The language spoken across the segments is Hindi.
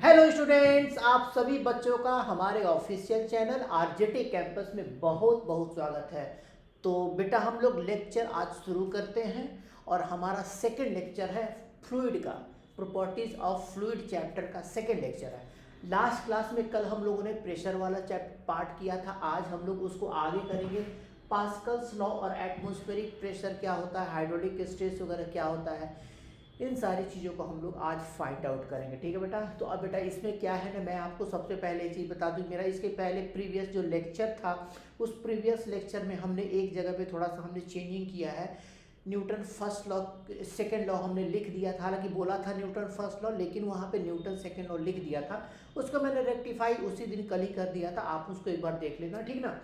हेलो स्टूडेंट्स, आप सभी बच्चों का हमारे ऑफिशियल चैनल आरजेटी कैंपस में बहुत बहुत स्वागत है। तो बेटा हम लोग लेक्चर आज शुरू करते हैं और हमारा सेकंड लेक्चर है फ्लूइड का, प्रॉपर्टीज ऑफ फ्लूइड चैप्टर का सेकंड लेक्चर है। लास्ट क्लास में कल हम लोगों ने प्रेशर वाला चैप्टर पार्ट किया था, आज हम लोग उसको आगे करेंगे। पास्कल्स लॉ और एटमॉस्फेरिक प्रेशर क्या होता है, हाइड्रोलिक स्ट्रेस वगैरह क्या होता है, इन सारी चीज़ों को हम लोग आज फाइंड आउट करेंगे। ठीक है बेटा। तो अब बेटा इसमें क्या है ना, मैं आपको सबसे पहले एक चीज़ बता दूं, मेरा इसके पहले प्रीवियस जो लेक्चर था उस प्रीवियस लेक्चर में हमने एक जगह पे थोड़ा सा हमने चेंजिंग किया है। Newton first law second law हमने लिख दिया था, हालांकि बोला था न्यूटन फर्स्ट लॉ, लेकिन वहाँ पे न्यूटन सेकेंड लॉ लिख दिया था। उसको मैंने रेक्टिफाई उसी दिन कल ही कर दिया था, आप उसको एक बार देख लेना, ठीक ना।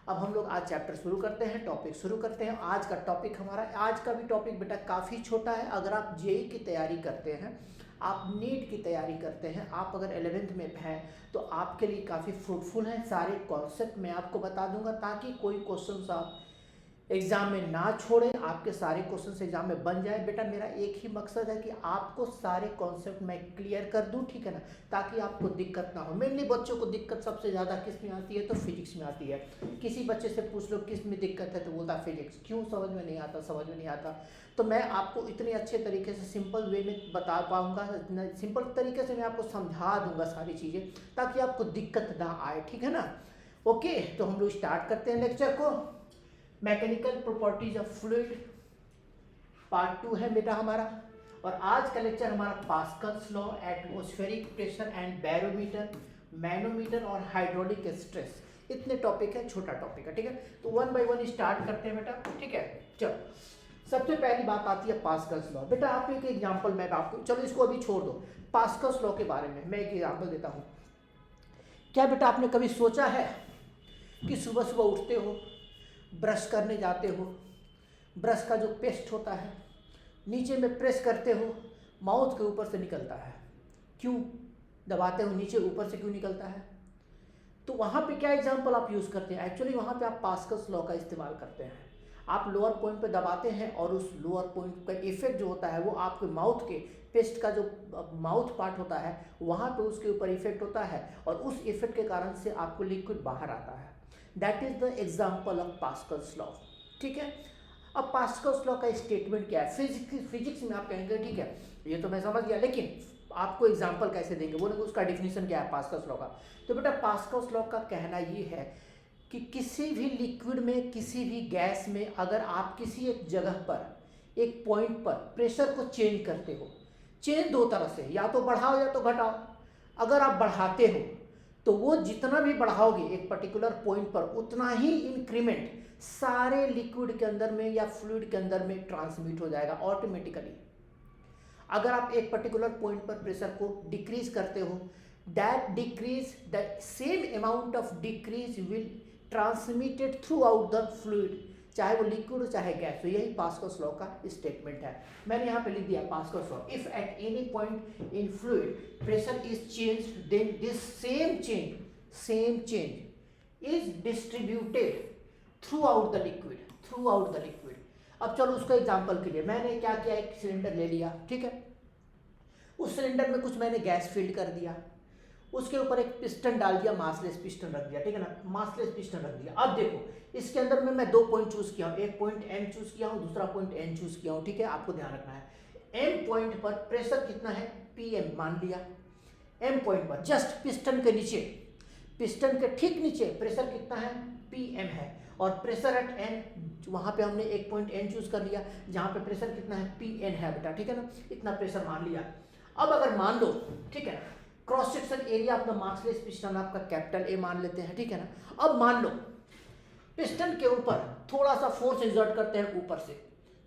अब हम लोग आज चैप्टर शुरू करते हैं, टॉपिक शुरू करते हैं। आज का टॉपिक हमारा, आज का भी टॉपिक बेटा काफ़ी छोटा है। अगर आप जेई की तैयारी करते हैं, आप नीट की तैयारी करते हैं, आप अगर 11th में हैं तो आपके लिए काफ़ी फ्रूटफुल है। सारे कॉन्सेप्ट मैं आपको बता दूंगा ताकि कोई क्वेश्चन आप एग्जाम में ना छोड़े, आपके सारे क्वेश्चन एग्जाम में बन जाए। बेटा मेरा एक ही मकसद है कि आपको सारे कॉन्सेप्ट मैं क्लियर कर दूं, ठीक है ना, ताकि आपको दिक्कत ना हो। मेनली बच्चों को दिक्कत सबसे ज़्यादा किस में आती है, तो फिजिक्स में आती है। किसी बच्चे से पूछ लो किस में दिक्कत है तो बोलता फिजिक्स, क्यों समझ में नहीं आता, समझ में नहीं आता। तो मैं आपको इतने अच्छे तरीके से सिंपल वे में बता पाऊँगा, सिंपल तरीके से मैं आपको समझा दूंगा सारी चीज़ें, ताकि आपको दिक्कत ना आए, ठीक है ना। ओके, तो हम लोग स्टार्ट करते हैं लेक्चर को। Mechanical properties of fluid part 2 है बेटा हमारा, और आज का लेक्चर हमारा Pascal's law, atmospheric pressure and barometer, manometer और हाइड्रोलिक स्ट्रेस, इतने टॉपिक है, छोटा टॉपिक है, ठीक है। तो वन बाय वन स्टार्ट करते हैं बेटा, ठीक है। चलो, सबसे पहली बात आती है पास्कल्स लॉ। बेटा आप एक एग्जांपल मैं आपको, चलो इसको अभी छोड़ दो, पास्कल्स लॉ के बारे में मैं एक एग्जांपल देता हूँ। क्या बेटा आपने कभी सोचा है कि सुबह सुबह उठते हो, ब्रश करने जाते हो, ब्रश का जो पेस्ट होता है नीचे में प्रेस करते हो, माउथ के ऊपर से निकलता है, क्यों दबाते हो नीचे, ऊपर से क्यों निकलता है? तो वहाँ पे क्या एग्जांपल आप यूज़ करते हैं? एक्चुअली वहाँ पे आप पास्कल्स लॉ का इस्तेमाल करते हैं। आप लोअर पॉइंट पे दबाते हैं और उस लोअर पॉइंट का इफेक्ट जो होता है वो आपके माउथ के पेस्ट का जो माउथ पार्ट होता है वहाँ पे उसके ऊपर इफेक्ट होता है, और उस इफेक्ट के कारण से आपको लिक्विड बाहर आता है। That is the example of Pascal's law, ठीक है। अब पास्कल्स लॉ का स्टेटमेंट क्या है? फिजिक्स में आप कहेंगे ठीक है ये तो मैं समझ गया, लेकिन आपको एग्जांपल कैसे देंगे, बोलेंगे उसका डिफिनीशन क्या है पास्कल्स लॉ का। तो बेटा पास्कल्स लॉ का कहना ये है कि किसी भी लिक्विड में, किसी भी गैस में, अगर आप किसी एक जगह पर, एक पॉइंट पर प्रेशर को चेंज करते हो, चेंज दो तरह से, या तो बढ़ाओ या तो घटाओ। अगर आप बढ़ाते हो तो वो जितना भी बढ़ाओगे एक पर्टिकुलर पॉइंट पर, उतना ही इंक्रीमेंट सारे लिक्विड के अंदर में या फ्लूइड के अंदर में ट्रांसमिट हो जाएगा ऑटोमेटिकली। अगर आप एक पर्टिकुलर पॉइंट पर प्रेशर को डिक्रीज करते हो, that decrease, the same amount of decrease will transmitted through out the fluid, चाहे वो लिक्विड हो चाहे गैस हो। यही पास्कल्स लॉ का स्टेटमेंट है। मैंने यहाँ पे लिख दिया Pascal's law, if at any point in fluid pressure is change, then this same change is distributed throughout the liquid. अब चलो उसको एग्जांपल के लिए मैंने क्या किया, एक सिलेंडर ले लिया, ठीक है। उस सिलेंडर में कुछ मैंने गैस फिल कर दिया, उसके ऊपर एक पिस्टन डाल दिया, मासलेस पिस्टन रख दिया, ठीक है ना, मासलेस पिस्टन रख दिया। अब देखो इसके अंदर में मैं दो पॉइंट चूज किया हूँ, एक पॉइंट एम चूज किया हूँ, दूसरा पॉइंट एन चूज किया हूँ, ठीक है। आपको ध्यान रखना है एम पॉइंट पर प्रेशर कितना है, पीएम मान लिया। एम पॉइंट पर जस्ट पिस्टन के नीचे, पिस्टन के ठीक नीचे प्रेशर कितना है, पीएम है। और प्रेशर एट एन, वहां पे हमने एक पॉइंट एन चूज कर लिया जहां पे प्रेशर कितना है, पीएन है बेटा, ठीक है ना, इतना प्रेशर मान लिया। अब अगर मान लो, ठीक है, cross section area of the massless piston आपका कैपिटल ए मान लेते हैं, ठीक है ना। अब मान लो पिस्टन के ऊपर थोड़ा सा फोर्स एक्सर्ट करते हैं, ऊपर से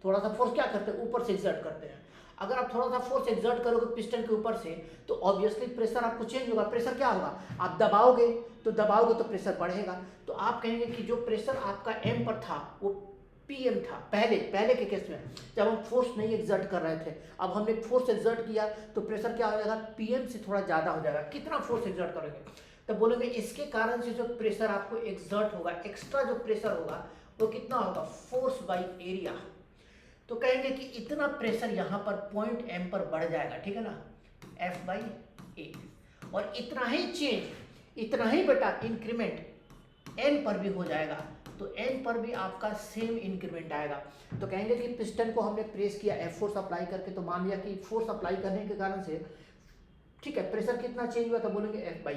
थोड़ा सा फोर्स क्या करते हैं, ऊपर से एक्सर्ट करते हैं। अगर आप थोड़ा सा फोर्स एक्सर्ट करोगे पिस्टन के ऊपर से तो ऑब्वियसली प्रेशर आपको चेंज होगा। प्रेशर क्या होगा, आप दबाओगे तो प्रेशर बढ़ेगा। तो आप कहेंगे कि जो प्रेशर आपका एम पर था वो पीएम था पहले के केस में, जब हम फोर्स नहीं एक्सर्ट कर रहे थे। अब हमने फोर्स एक्सर्ट किया तो प्रेशर क्या हो जाएगा, पीएम से थोड़ा ज़्यादा हो जाएगा। कितना फोर्स एक्सर्ट करेंगे, तो बोलेंगे इसके कारण से जो प्रेशर आपको एक्सर्ट होगा, एक्स्ट्रा जो प्रेशर होगा वो कितना होगा, फोर्स बाई एरिया। तो कहेंगे कि इतना प्रेशर यहाँ पर पॉइंट एम पर बढ़ जाएगा, ठीक है ना, एफ बाई ए। और इतना ही चेंज, इतना ही बेटा इंक्रीमेंट n पर भी हो जाएगा, तो n पर भी आपका सेम इंक्रीमेंट आएगा। तो कहेंगे कि पिस्टन को हमने प्रेस किया F फोर्स अप्लाई करके, तो मान लिया कि फोर्स अप्लाई करने के कारण से ठीक है प्रेशर कितना चेंज हुआ, तो बोलेंगे F/A।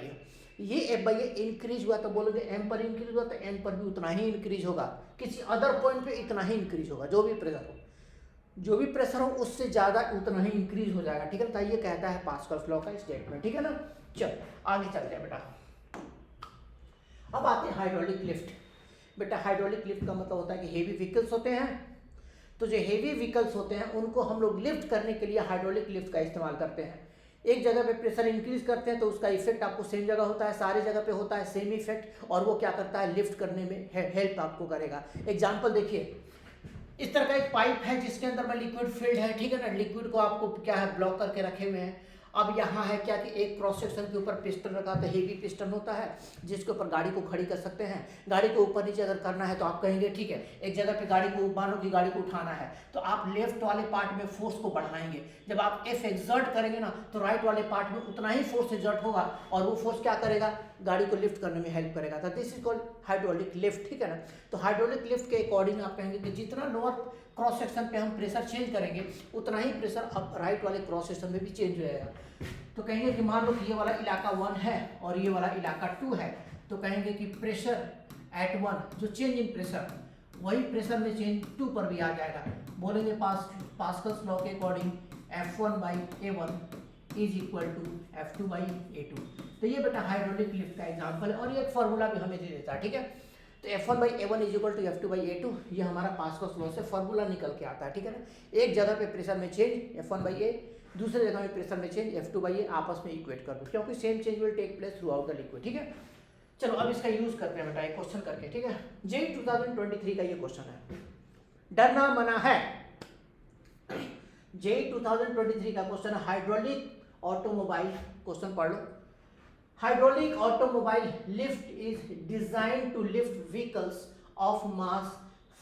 ये F/A इंक्रीज हुआ तो बोलोगे m पर इंक्रीज हुआ, तो n पर भी उतना ही इंक्रीज होगा, किसी अदर पॉइंट पे इतना ही इंक्रीज होगा। जो भी प्रेशर हो उससे ज़्यादा उतना ही इंक्रीज हो जाएगा, ठीक है। तो ये कहता है पास्कल्स लॉ का स्टेटमेंट, ठीक है ना। चल आगे चलते हैं बेटा। अब आते हैं हाइड्रोलिक लिफ्ट। बेटा हाइड्रोलिक लिफ्ट का मतलब होता है कि हेवी व्हीकल्स होते हैं, तो जो हेवी व्हीकल्स होते हैं उनको हम लोग लिफ्ट करने के लिए हाइड्रोलिक लिफ्ट का इस्तेमाल करते हैं। एक जगह पे प्रेशर इंक्रीज करते हैं तो उसका इफेक्ट आपको सेम जगह होता है, सारी जगह पे होता है सेम इफेक्ट, और वो क्या करता है लिफ्ट करने में हेल्प आपको करेगा। एग्जांपल देखिए, इस तरह का एक पाइप है जिसके अंदर में लिक्विड फिल्ड है, ठीक है ना। लिक्विड को आपको क्या है ब्लॉक करके रखे हुए हैं। अब यहाँ है क्या कि एक क्रॉस सेक्शन के ऊपर पिस्टन रखा था, हेवी पिस्टन होता है जिसके ऊपर गाड़ी को खड़ी कर सकते हैं। गाड़ी को ऊपर नीचे अगर करना है तो आप कहेंगे ठीक है एक जगह पे गाड़ी को मानो कि गाड़ी को उठाना है तो आप लेफ्ट वाले पार्ट में फोर्स को बढ़ाएंगे। जब आप F एक्सर्ट करेंगे ना तो राइट वाले पार्ट में उतना ही फोर्स एक्सर्ट होगा और वो फोर्स क्या करेगा गाड़ी को लिफ्ट करने में हेल्प करेगा। तो this is called hydraulic lift, ठीक है ना। तो हाइड्रोलिक लिफ्ट के अकॉर्डिंग आप कहेंगे कि जितना लोअर क्रॉस सेक्शन पे हम प्रेशर चेंज करेंगे उतना ही प्रेशर अब राइट वाले क्रॉस सेक्शन में भी चेंज हो जाएगा। तो कहेंगे कि मान लो कि ये वाला इलाका 1 है और ये वाला इलाका 2 है, तो कहेंगे कि प्रेशर एट 1 जो चेंज इन प्रेशर वही प्रेशर में चेंज 2 पर भी आ जाएगा। बोलेंगे पास्कल्स लॉ के according F1/A1 is equal to F2/A2। तो ये बेटा हाइड्रोलिक लिफ्ट का एग्जांपल है और ये एक फॉर्मूला भी हमें दे देता है, ठीक है। तो F1/A1 is equal to F2/A2 ये हमारा पास्कल्स लॉ से फॉर्मूला निकल के आता है, ठीक है ना। एक जगह पे प्रेशर में चेंज F1/A, दूसरे जगह में प्रेशर में चेंज F2/A, आपस में इक्वेट कर दो क्योंकि same change will take place throughout the liquid, ठीक है। चलो अब इसका यूज करते हैं बेटा एक क्वेश्चन करके, ठीक है। JEE 2023 का ये क्वेश्चन है, डरना मना है। JEE 2023 का क्वेश्चन है हाइड्रोलिक ऑटोमोबाइल, क्वेश्चन पढ़ लो। Hydraulic automobile lift is design to lift vehicles of mass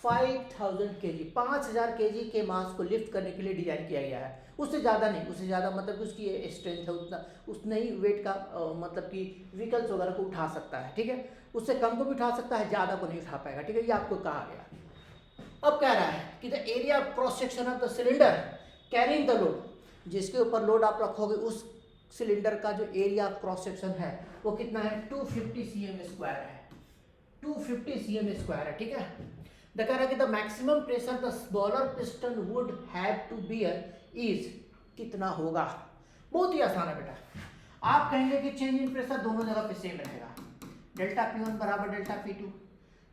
5000 kg, 5000 kg के मास को लिफ्ट करने के लिए डिजाइन किया गया है। उससे ज़्यादा नहीं, उससे ज़्यादा मतलब उसकी स्ट्रेंथ है उतना, उतने ही वेट का मतलब कि व्हीकल्स वगैरह को उठा सकता है, ठीक है। उससे कम को भी उठा सकता है, ज़्यादा को नहीं उठा पाएगा, ठीक है। ये आपको कहा गया। अब कह रहा है कि the area cross section of the cylinder carrying the load, जिसके ऊपर लोड आप रखोगे उस सिलेंडर का जो एरिया क्रॉस सेक्शन है वो कितना है 250 cm² है, 250 cm² है, ठीक है। द कह रहा है कि the maximum pressure the smaller piston would have to bear is कितना होगा। बहुत ही आसान है बेटा। आप कहेंगे कि चेंज इन प्रेशर दोनों जगह पे सेम रहेगा, डेल्टा P1 बराबर डेल्टा P2।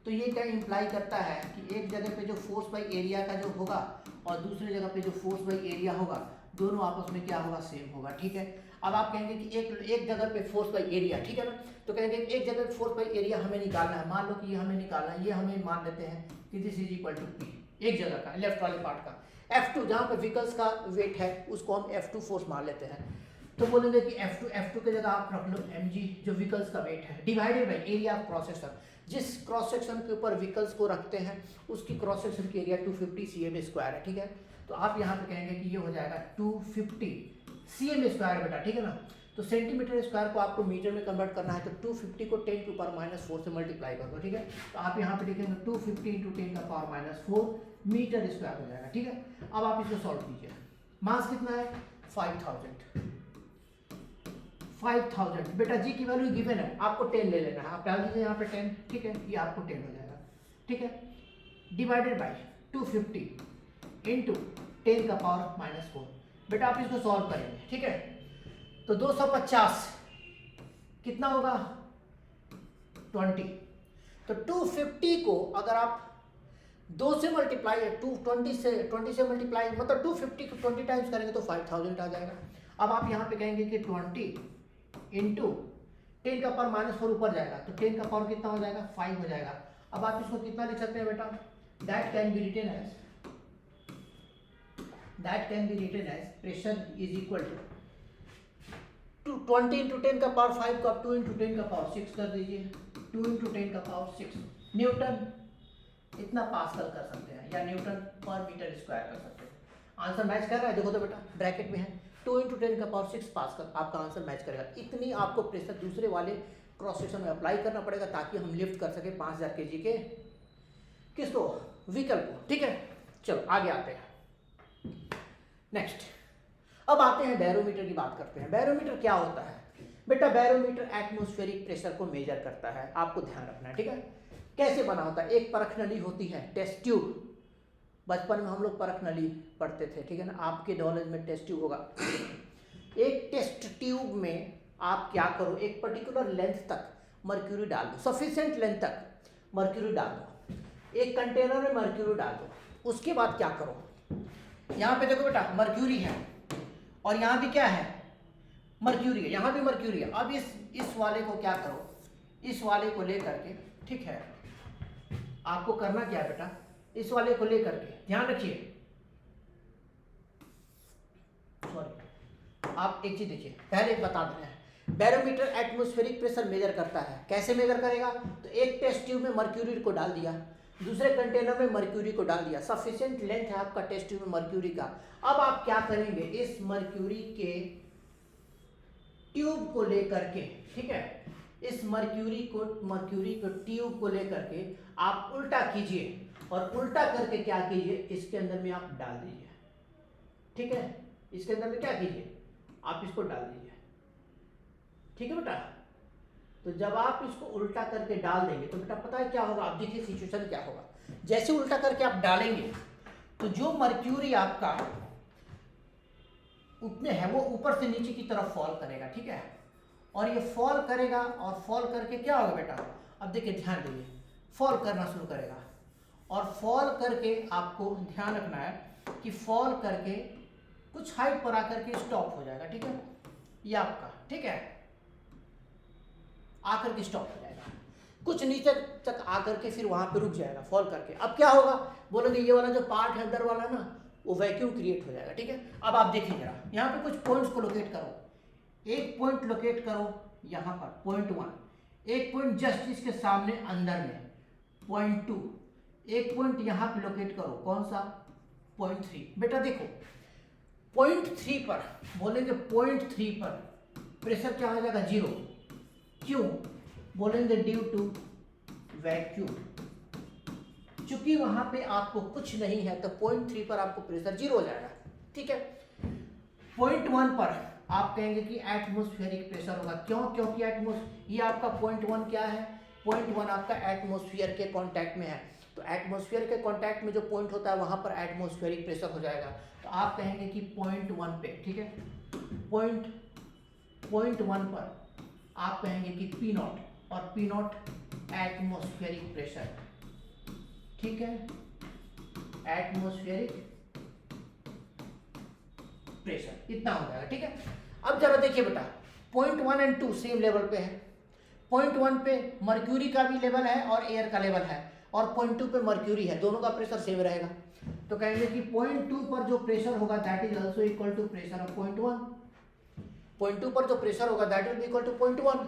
तो ये क्या इंप्लाई करता है कि एक जगह पे जो फोर्स बाई एरिया का जो होगा और दूसरी जगह पे जो फोर्स बाई एरिया होगा दोनों आपस में क्या होगा सेम होगा, ठीक है। अब आप कहेंगे कि एक जगह पे फोर्स बाई एरिया, ठीक है ना। तो कहेंगे एक जगह पे फोर्स बाई एरिया हमें निकालना है, मान लो कि ये हमें निकालना है, ये हमें मान लेते हैं कि this is equal to P, एक जगह का लेफ्ट वाले पार्ट का। F2 जहाँ पे व्हीकल्स का वेट है उसको हम F2 फोर्स मान लेते हैं। तो बोलेंगे कि F2 की जगह आप रख लो mg जो व्हीकल्स का वेट है divided by area of cross section. जिस क्रॉस सेक्शन के ऊपर व्हीकल्स को रखते हैं उसकी क्रॉस सेक्शन की एरिया 250 cm² है, ठीक है। तो आप यहाँ पे कहेंगे कि ये हो जाएगा 250 cm² बेटा, ठीक है ना। तो सेंटीमीटर स्क्वायर को आपको मीटर में कन्वर्ट करना है तो 250 को 10 के पावर -4 से मल्टीप्लाई कर दो, ठीक है। तो आप यहाँ पे लिखेंगे 250 × 10 का पावर -4 मीटर स्क्वायर हो जाएगा, ठीक है। अब आप इसको सॉल्व कीजिए। मास कितना है 5000 बेटा जी की वैल्यू गिवन है, आपको 10 ले लेना है, आप डाल दीजिए यहाँ पे 10, ठीक है। ये आपको 10 हो जाएगा, ठीक है। डिवाइडेड बाई 250 × 10 का पावर -4। बेटा आप इसको सॉल्व करेंगे, ठीक है। तो 250 कितना होगा 20। तो 250 को अगर आप 2 से मल्टीप्लाई 20 से मल्टीप्लाई मतलब 250 को 20 टाइम्स करेंगे तो 5000 आ जाएगा। अब आप यहाँ पे कहेंगे कि 20 × 10 का पावर -4 ऊपर जाएगा तो 10 का पावर कितना हो जाएगा 5 हो जाएगा। अब आप इसको कितना लिख सकते हैं बेटा, that can be written as pressure is equal to 20 × 10 का पावर 5 को आप 2 × 10 का पावर 6 कर दीजिए, 2 × 10 का पावर 6 न्यूटन, इतना पास्कल कर सकते हैं या न्यूटन पर मीटर स्क्वायर कर सकते हैं। आंसर मैच कर रहा है, देखो तो बेटा ब्रैकेट में है 2 × 10⁶ पास्कल आपका आंसर मैच करेगा। इतनी आपको प्रेशर दूसरे वाले क्रॉस सेक्शन में अप्लाई करना पड़ेगा ताकि हम लिफ्ट कर सके 5000 kg के किसको, व्हीकल को। ठीक है, चलो आगे आते हैं। नेक्स्ट अब आते हैं बैरोमीटर की बात करते हैं। बैरोमीटर क्या होता है बेटा? बैरोमीटर एटमॉस्फेरिक प्रेशर को मेजर करता है, आपको ध्यान रखना है। ठीक है, कैसे बना होता है? एक परख नली होती है, टेस्ट ट्यूब। बचपन में हम लोग परख नली पढ़ते थे, ठीक है ना, आपके नॉलेज में टेस्ट ट्यूब होगा। एक टेस्ट ट्यूब में आप क्या करो, एक पर्टिकुलर लेंथ तक मर्क्यूरी डाल दो, सफिशिएंट लेंथ तक मर्क्यूरी डाल दो, एक कंटेनर में मर्क्यूरी डाल दो। उसके बाद क्या करो, यहाँ पे देखो बेटा मर्क्यूरी है और यहाँ भी क्या है, मर्क्यूरी है, यहाँ भी मर्क्यूरी है। अब इस वाले को क्या करो, इस वाले को लेकर के, ठीक है, आपको करना क्या है बेटा, इस वाले को लेकर के ध्यान रखिए। सॉरी, आप एक चीज देखिए, पहले बता दें, बैरोमीटर एटमॉस्फेरिक प्रेशर मेजर करता है। कैसे मेजर करेगा? तो एक टेस्ट ट्यूब में मर्क्यूरी को डाल दिया, दूसरे कंटेनर में मर्क्यूरी को डाल दिया, सफिशिएंट लेंथ है आपका टेस्ट ट्यूब में मर्क्यूरी का। अब आप क्या करेंगे, इस मर्क्यूरी के ट्यूब को लेकर के, ठीक है, इस मर्क्यूरी को ट्यूब को लेकर के आप उल्टा कीजिए और उल्टा करके क्या कीजिए, इसके अंदर में आप डाल दीजिए। ठीक है, इसके अंदर में क्या कीजिए, आप इसको डाल दीजिए। ठीक है बेटा, तो जब आप इसको उल्टा करके डाल देंगे तो बेटा पता है क्या होगा, आप देखिए सिचुएशन क्या होगा। जैसे उल्टा करके आप डालेंगे तो जो मर्क्यूरी आपका उसमें है वो ऊपर से नीचे की तरफ फॉल करेगा। ठीक है, और ये फॉल करेगा और फॉल करके क्या होगा बेटा, अब देखिए ध्यान दीजिए, फॉल करना शुरू करेगा और फॉल करके आपको ध्यान रखना है कि फॉल करके कुछ हाइट पर आकर के स्टॉप हो जाएगा। ठीक है, ये आपका, ठीक है, आकर के स्टॉप हो जाएगा, कुछ नीचे तक आकर के फिर वहां पे रुक जाएगा फॉल करके। अब क्या होगा, बोलोगे ये वाला जो पार्ट है अंदर वाला ना, वो वैक्यूम क्रिएट हो जाएगा। ठीक है, अब आप देखिए जरा, यहाँ पे कुछ पॉइंट्स को लोकेट करो। एक पॉइंट लोकेट करो यहाँ पर, पॉइंट 1, एक पॉइंट जस्ट इसके सामने अंदर में, पॉइंट 2, एक पॉइंट यहाँ पे लोकेट करो, कौन सा, पॉइंट 3। बेटा देखो पॉइंट 3 पर, बोलेंगे पॉइंट 3 पर प्रेशर क्या हो जाएगा, 0। क्यों, बोलेंगे ड्यू टू वैक्यूम। चूंकि वहां पे आपको कुछ नहीं है तो पॉइंट 3 पर आपको प्रेशर 0 हो जाएगा। ठीक है, पॉइंट 1 पर आप कहेंगे कि एटमॉस्फेरिक प्रेशर होगा। क्यों, क्योंकि ये आपका पॉइंट 1 क्या है, पॉइंट 1 आपका एटमॉस्फेयर के कांटेक्ट में है, तो एटमॉस्फेयर के कांटेक्ट में जो पॉइंट होता है वहां पर एटमॉस्फेरिक प्रेशर हो जाएगा। तो आप कहेंगे कि पॉइंट 1 पे, ठीक है, पॉइंट 1 पर आप कहेंगे कि P0, और P0 एटमॉस्फेरिक प्रेशर। ठीक है, एटमॉस्फेरिक प्रेशर इतना हो जाएगा। ठीक है, अब जरा देखिए बेटा, पॉइंट 1 और 2 सेम लेवल पे है। पॉइंट 1 पे मर्क्यूरी का भी लेवल है और एयर का लेवल है, और पॉइंट 2 पे मर्क्यूरी है, दोनों का प्रेशर सेम रहेगा। तो कहेंगे कि पॉइंट 2 पर जो प्रेशर होगा that is also equal to pressure of point 1। Point 2 पर जो प्रेशर होगा that will be equal to point 1।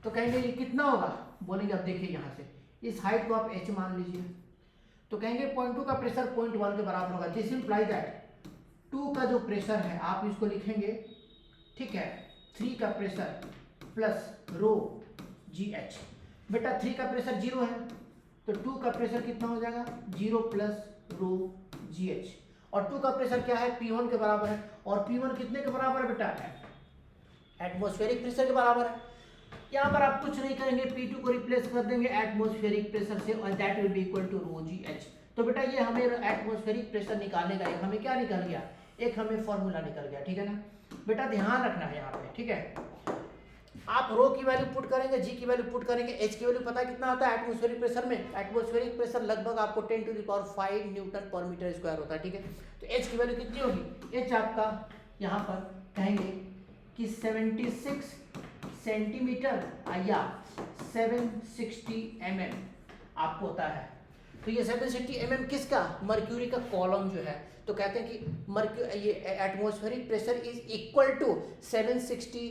तो कहेंगे ये कितना होगा, बोलेंगे अब देखिए यहाँ से इस हाइट को आप h मान लीजिए, तो कहेंगे पॉइंट 2 का प्रेशर पॉइंट 1 के बराबर होगा। दिस इंप्लाई दैट 2 का जो प्रेशर है आप इसको लिखेंगे, ठीक है, 3 का प्रेशर प्लस रो GH। बेटा 3 का प्रेशर 0 है तो 2 का प्रेशर कितना हो जाएगा, 0 प्लस रो GH, और 2 का प्रेशर क्या है, P1 के बराबर है, और P1 कितने के बराबर है बेटा, एटमॉस्फेरिक प्रेशर के बराबर है। यहाँ पर आप कुछ नहीं करेंगे, P2 को रिप्लेस कर देंगे एटमॉस्फेरिक प्रेशर से, और that will be equal to rho GH। तो बेटा ये हमें एटमॉस्फेरिक प्रेशर निकालने का एक हमें क्या निकल गया, एक हमें फॉर्मूला निकल गया। ठीक है ना बेटा, ध्यान रखना है यहाँ पे। ठीक है, आप रो की वैल्यू पुट करेंगे, जी की वैल्यू पुट करेंगे, एच की वैल्यू पता है कितना आता है एटमॉस्फेरिक प्रेशर में, एटमॉस्फेरिक प्रेशर लगभग आपको 10⁵ न्यूटन पर मीटर स्क्वायर होता है। ठीक है, तो एच की वैल्यू कितनी होगी, एच आपका यहाँ पर कहेंगे कि 76 सेंटीमीटर या 760 mm आपको होता है। तो ये 760 mm किसका, मर्क्यूरी का कॉलम जो है, तो कहते हैं कि ये atmospheric pressure is equal to 760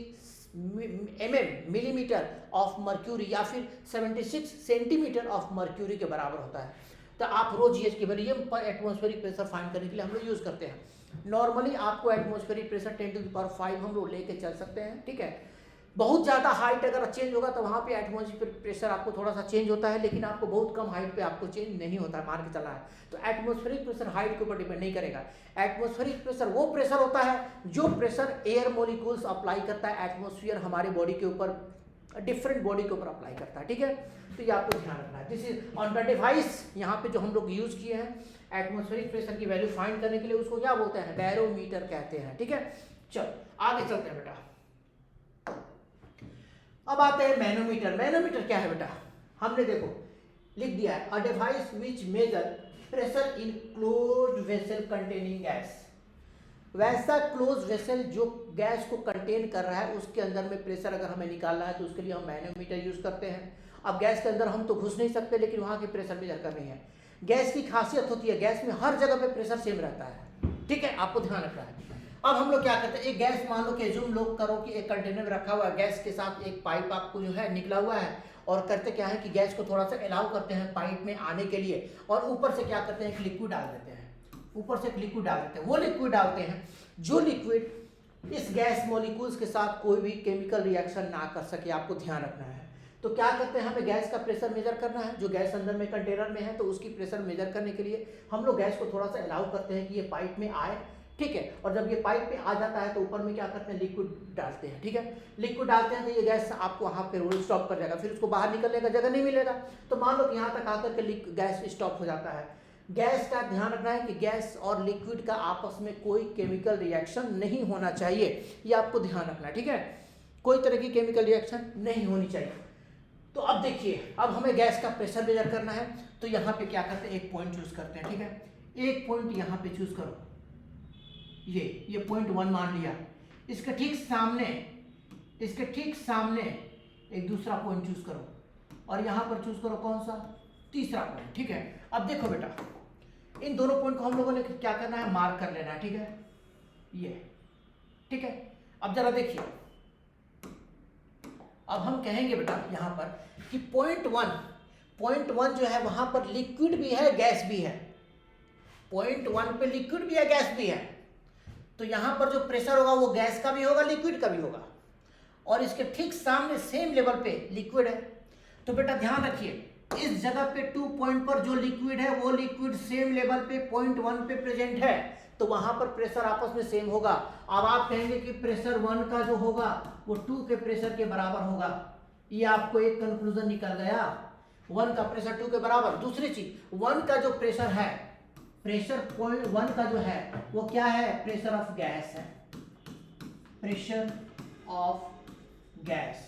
millimetre of mercury, या फिर 76 सेंटीमीटर ऑफ मर्क्यूरी के बराबर होता है। तो आप रो GH की वैल्यू एटमॉस्फेरिक प्रेशर फाइंड करने के लिए हम लोग यूज करते हैं। नॉर्मली आपको एटमॉस्फेरिक प्रेशर 10⁵ हम लोग लेके चल सकते हैं, ठीक है। बहुत ज़्यादा हाइट अगर चेंज होगा तो वहाँ पे एटमॉस्फेरिक प्रेशर आपको थोड़ा सा चेंज होता है, लेकिन आपको बहुत कम हाइट पे आपको चेंज नहीं होता है, मान के चला है। तो एटमॉस्फेरिक प्रेशर हाइट के ऊपर डिपेंड नहीं करेगा। एटमॉस्फेरिक प्रेशर वो प्रेशर होता है जो प्रेशर एयर मोलिक्यूल्स अप्लाई करता है एटमॉस्फेयर हमारे बॉडी के ऊपर, डिफरेंट बॉडी के ऊपर अप्लाई करता है, ठीक है। तो ये आपको ध्यान रखना है। This is on the device यहाँ पे जो हम लोग यूज किए हैं एटमॉस्फेरिक प्रेशर की वैल्यू फाइंड करने के लिए, उसको क्या बोलते हैं, बैरोमीटर कहते हैं, ठीक है। चलो आगे चलते हैं बेटा। अब आते हैं मैनोमीटर। मैनोमीटर क्या है बेटा, हमने देखो लिख दिया है, a device which major pressure in closed vessel containing gas. वैसा क्लोज वेसल जो गैस को कंटेन कर रहा है उसके अंदर में प्रेशर अगर हमें निकालना है तो उसके लिए हम मैनोमीटर यूज करते हैं। अब गैस के अंदर हम तो घुस नहीं सकते, लेकिन वहाँ की प्रेशर मेजर करनी है। गैस की खासियत होती है, गैस में हर जगह पे प्रेशर सेम रहता है, ठीक है, आपको ध्यान रखना है। अब हम लोग क्या करते हैं, एक गैस मान लो कि एज्यूम लोग करो कि एक कंटेनर में रखा हुआ है, गैस के साथ एक पाइप आपको जो है निकला हुआ है, और करते क्या है कि गैस को थोड़ा सा अलाउ करते हैं पाइप में आने के लिए, और ऊपर से क्या करते हैं, एक लिक्विड डाल देते हैं, ऊपर से एक लिक्विड डाल देते हैं। वो लिक्विड डालते हैं जो लिक्विड इस गैस मॉलिक्यूल्स के साथ कोई भी केमिकल रिएक्शन ना कर सके, आपको ध्यान रखना है। तो क्या करते हैं, हमें गैस का प्रेशर मेजर करना है, जो गैस अंदर में कंटेनर में है, तो उसकी प्रेशर मेजर करने के लिए हम लोग गैस को थोड़ा सा अलाउ करते हैं कि ये पाइप में आए, ठीक है। और जब ये पाइप में आ जाता है तो ऊपर में क्या करते हैं, लिक्विड डालते हैं, ठीक है। लिक्विड डालते हैं तो ये गैस आपको वहाँ पे रोल स्टॉप कर जाएगा, फिर उसको बाहर निकलने का जगह नहीं मिलेगा। तो मान लो कि यहाँ तक आकर के गैस स्टॉप हो जाता है। गैस का ध्यान रखना है कि गैस और लिक्विड का आपस में कोई केमिकल रिएक्शन नहीं होना चाहिए, ये आपको ध्यान रखना है, ठीक है। कोई तरह की केमिकल रिएक्शन नहीं होनी चाहिए। तो अब देखिए, अब हमें गैस का प्रेशर मेजर करना है, तो यहाँ पे क्या करते हैं, एक पॉइंट चूज करते हैं, ठीक है। एक पॉइंट यहाँ पे चूज करो, ये पॉइंट 1 मान लिया। इसके ठीक सामने एक दूसरा पॉइंट चूज करो, और यहाँ पर चूज करो कौन सा, तीसरा पॉइंट, ठीक है। अब देखो बेटा, इन दोनों पॉइंट को हम लोगों ने क्या करना है, मार्क कर लेना है, ठीक है, ये, ठीक है। अब जरा देखिए, अब हम कहेंगे बेटा यहाँ पर कि पॉइंट वन जो है वहां पर लिक्विड भी है गैस भी है, पॉइंट 1 पे लिक्विड भी है गैस भी है। तो यहां पर जो प्रेशर होगा वो गैस का भी होगा लिक्विड का भी होगा, और इसके ठीक सामने सेम लेवल पे लिक्विड है। तो बेटा ध्यान रखिए, इस जगह पे 2 पॉइंट पर जो लिक्विड है वो लिक्विड सेम लेवल पे पॉइंट 1 पे प्रेजेंट है, तो वहां पर प्रेशर आपस में सेम होगा। अब आप कहेंगे कि प्रेशर 1 का जो होगा वो 2 के प्रेशर के बराबर होगा, ये आपको एक कंक्लूजन निकल गया, 1 का प्रेशर 2 के बराबर। दूसरी चीज, 1 का जो प्रेशर है, प्रेशर पॉइंट 1 का जो है वो क्या है, प्रेशर ऑफ गैस है, प्रेशर ऑफ गैस।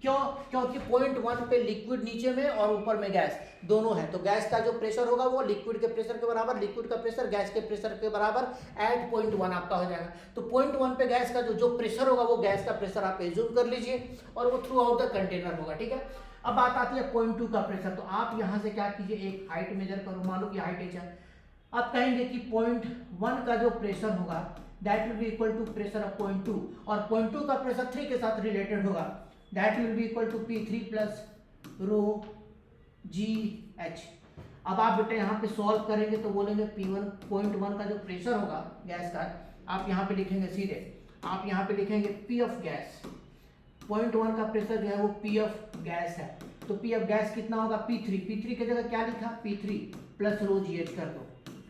क्यों, क्योंकि पॉइंट 1 पे लिक्विड नीचे में और ऊपर में गैस दोनों है, तो गैस का जो प्रेशर होगा वो लिक्विड के प्रेशर के बराबर, लिक्विड का प्रेशर गैस के प्रेशर के बराबर एट पॉइंट 1 आपका हो जाएगा। तो पॉइंट 1 पे गैस का जो प्रेशर होगा वो गैस का प्रेशर आप एज्यूम कर लीजिए, और वो थ्रू आउट द कंटेनर होगा, ठीक है। अब बात आती है पॉइंट 2 का प्रेशर, तो आप यहाँ से क्या कीजिए, एक हाइट मेजर करो, मान लो कि हाइट h है। आप कहेंगे कि पॉइंट 1 का जो प्रेशर होगा that will be equal to pressure of point 2, और पॉइंट 2 का प्रेशर 3 के साथ रिलेटेड होगा, that will be equal to P3 plus rho GH। अब आप बेटे यहाँ पे सॉल्व करेंगे तो बोलेंगे P1 पॉइंट 1 का जो प्रेशर होगा गैस का, आप यहाँ पे लिखेंगे सीधे, आप यहाँ पे लिखेंगे P ऑफ गैस, पॉइंट 1 का प्रेशर जो है वो P ऑफ गैस है, तो P ऑफ गैस कितना होगा, P3 की जगह क्या लिखा, P3 प्लस रो GH कर दो,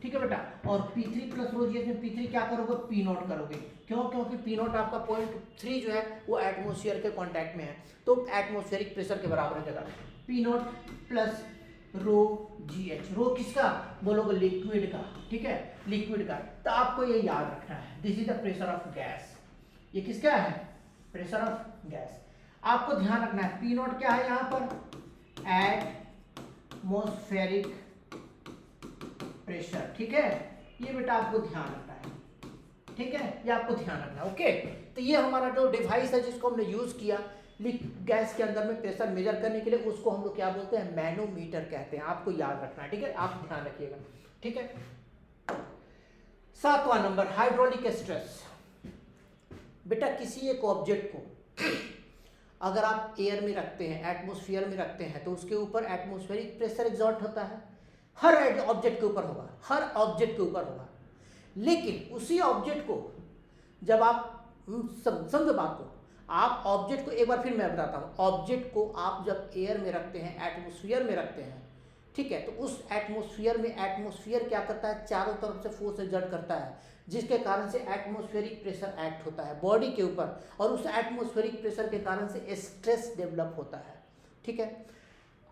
ठीक है बेटा। और P3 प्लस रो GH में P3 क्या करोगे, P0 करोगे। क्यों, क्योंकि P0 आपका पॉइंट 3 जो है वो एटमोस्फियर के कांटेक्ट में है, तो एटमोस्फेरिक प्रेशर के बराबर हो जाएगा P0 प्लस रो GH। रो किसका बोलोगे, लिक्विड का, ठीक है, लिक्विड का। तो आपको ये याद रखना है, this is the pressure of gas, ये किसका है, प्रेशर ऑफ गैस। आपको ध्यान रखना है P0 क्या है यहाँ पर, एटमोस्फेरिक प्रेशर, ठीक है, ये बेटा आपको ध्यान रखना है, ठीक है, ये आपको ध्यान रखना है, ओके। तो ये हमारा जो डिवाइस है जिसको हमने यूज किया गैस के अंदर में प्रेशर मेजर करने के लिए, उसको हम लोग क्या बोलते हैं, मैनोमीटर कहते हैं, आपको याद रखना है, ठीक है, आप ध्यान रखिएगा, ठीक है। 7वां नंबर, हाइड्रोलिक स्ट्रेस। बेटा किसी एक ऑब्जेक्ट को अगर आप एयर में रखते हैं, एटमोस्फियर में रखते हैं, तो उसके ऊपर एटमोस्फेरिक प्रेशर एग्जॉर्ट होता है, हर ऑब्जेक्ट के ऊपर होगा, हर ऑब्जेक्ट के ऊपर होगा। लेकिन उसी ऑब्जेक्ट को जब आप समझो बात को, आप ऑब्जेक्ट को एक बार फिर मैं बताता हूँ, ऑब्जेक्ट को आप जब एयर में रखते हैं, एटमोसफियर में रखते हैं, ठीक है, तो उस एटमोसफियर में एटमोसफियर क्या करता है, चारों तरफ से फोर्स एक्सर्ट करता है, जिसके कारण से एटमोस्फेरिक प्रेशर एक्ट होता है बॉडी के ऊपर, और उस एटमोस्फेरिक प्रेशर के कारण से स्ट्रेस डेवलप होता है। ठीक है,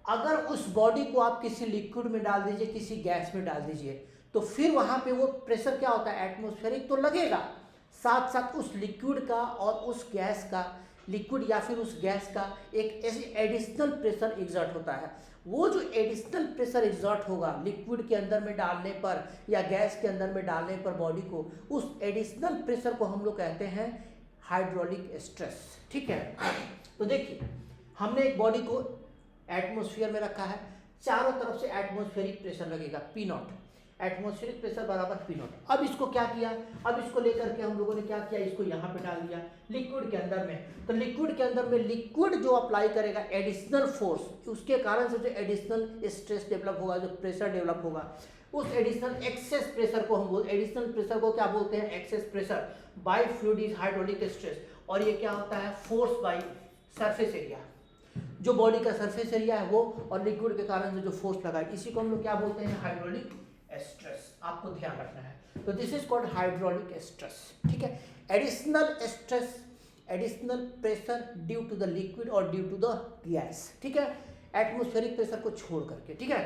अगर उस बॉडी को आप किसी लिक्विड में डाल दीजिए, किसी गैस में डाल दीजिए, तो फिर वहाँ पे वो प्रेशर क्या होता है, एटमोस्फेरिक तो लगेगा, साथ साथ उस लिक्विड का और उस गैस का, लिक्विड या फिर उस गैस का एक एडिशनल प्रेशर एग्जर्ट होता है। वो जो एडिशनल प्रेशर एग्जर्ट होगा लिक्विड के अंदर में डालने पर या गैस के अंदर में डालने पर बॉडी को, उस एडिशनल प्रेशर को हम लोग कहते हैं हाइड्रोलिक स्ट्रेस। ठीक है, तो देखिए हमने एक बॉडी को एटमोस्फियर में रखा है, चारों तरफ से एटमोस्फेरिक प्रेशर लगेगा पी नॉट, एटमोस्फेरिक प्रेशर बराबर पी नॉट। अब इसको क्या किया, अब इसको लेकर के हम लोगों ने क्या किया, इसको यहाँ पे डाल दिया लिक्विड के अंदर में। तो लिक्विड के अंदर में लिक्विड जो अप्लाई करेगा एडिशनल फोर्स, उसके कारण से जो एडिशनल स्ट्रेस डेवलप होगा, जो प्रेशर डेवलप होगा, उस एडिशनल एक्सेस प्रेशर को हम बोलते, एडिशनल प्रेशर को क्या बोलते हैं, excess pressure by fluid is hydraulic stress. और ये क्या होता है, फोर्स बाय सरफेस एरिया, जो बॉडी का सरफेस एरिया है वो, और लिक्विड के कारण से जो फोर्स लगा है, इसी को हम लोग क्या बोलते हैं, हाइड्रोलिक स्ट्रेस। आपको ध्यान रखना है, तो this is called hydraulic stress. ठीक है, additional stress, additional pressure due to the liquid और ड्यू टू द गैस। ठीक है, एटमोस्फेरिक प्रेशर को छोड़ करके। ठीक है,